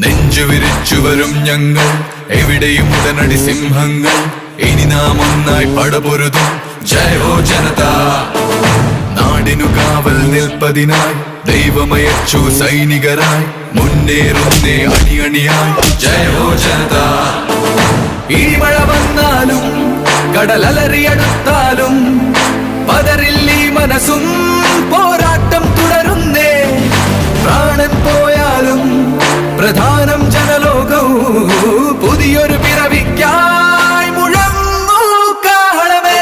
നെഞ്ചുവിരിച്ചുവരും ഞങ്ങൾ എവിടെയും ഉടനടി സിംഹങ്ങൾ ഇനി നാം ഒന്നായി പടപൊരുതും ജയ ഹോ ജനത നാടിനു കാവൽ നിൽപ്പതിനായി ദൈവമയച്ചു സൈനികരായി മുന്നേറുന്നേ അണിയണിയായി ജയ ഹോ ജനത ഇടിമഴ വന്നാലും കടലലറിയടുത്താലും പതറില്ലീ മനസ്സും പോരാട്ടം തുടരുന്നേ പ്രാണൻ പോയാലും പ്രധാനം ജനലോകവും പുതിയൊരു പിറവിക്കായി മുഴങ്ങൂ കാഹളമേ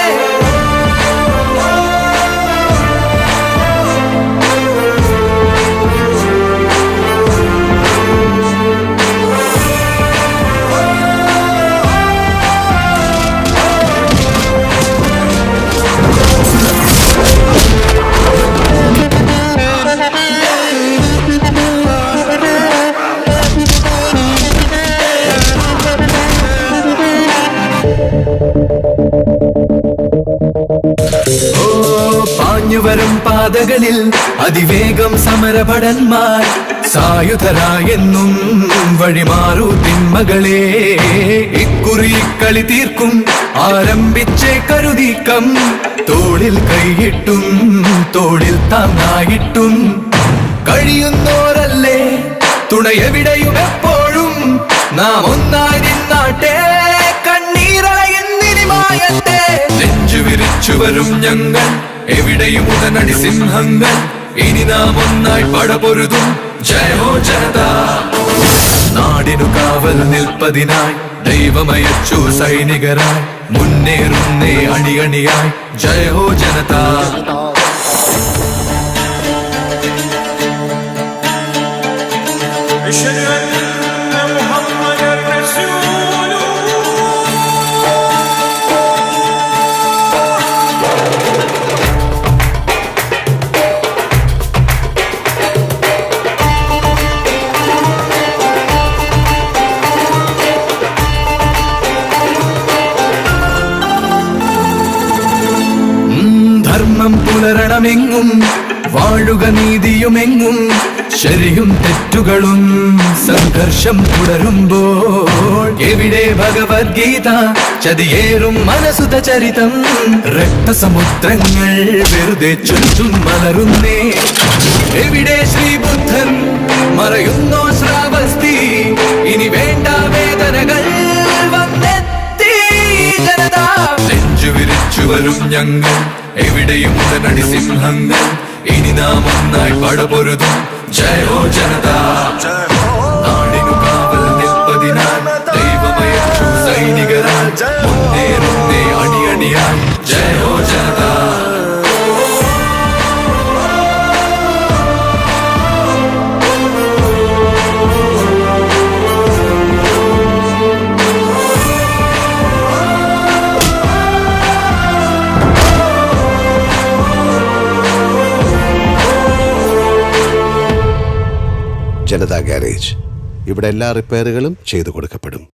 പാഞ്ഞുവരും പാതകളിൽ അതിവേഗം സമരഭടന്മാർ സായുധരായെന്നും വഴിമാറൂ തിന്മകളെ ഇക്കുറി കളി തീർക്കും ആരംഭിച്ചേ കരുതീക്കം തോളിൽ കൈയിട്ടും തോളിൽ താങ്ങായിട്ടും കഴിയുന്നോരല്ലേ തുണയെവിടെയും എപ്പോഴും നാം ഒന്നായി നിന്നാട്ടെ കണ്ണീരളയുന്നിരിമായട്ടെ നെഞ്ചുവിരിച്ചുവരും ഞങ്ങൾ എവിടെയും ഉടനടി സിംഹങ്ങൾ ഇനി നാം ഒന്നായി പടപൊരുതും ജയ ഹോ ജനത നാടിനു കാവൽ നിൽപ്പതിനായി ദൈവമയച്ചു സൈനികരായി മുന്നേറുന്നേ അണിയണിയായി ജയ ഹോ ജനത ധർമ്മം പുലരണമെങ്ങും വാഴുക നീതിയുമെങ്ങും ശരിയും തെറ്റുകളും സംഘർഷം തുടരുമ്പോൾ എവിടെ ഭഗവത്ഗീത ചതിയേറും മനസുത ചരിതം രക്തസമുദ്രങ്ങൾ വെറുതെ ചുറ്റും മലരുന്നേ എവിടെ ശ്രീബുദ്ധൻ മറയുന്നോ ശ്രാവസ്തി ഇനി വേണ്ട വേദനകൾ വന്നെത്തി ജനത നെഞ്ചുവിരിച്ചുവരും ഞങ്ങൾ എവിടെയും ഉടനടി സിംഹങ്ങൾ ഇനി നാം ഒന്നായി പടപൊരുതും ജയ ഹോ ജനത നാടിനു കാവൽ നിൽപ്പതിനായി ദൈവമയച്ചു സൈനികരായി മുന്നേറുന്നേ അണിയണിയായി ജയ ഹോ ജനത ജനതാ ഗാരേജ് ഇവിടെ എല്ലാ റിപ്പയറുകളും ചെയ്തു കൊടുക്കപ്പെടും.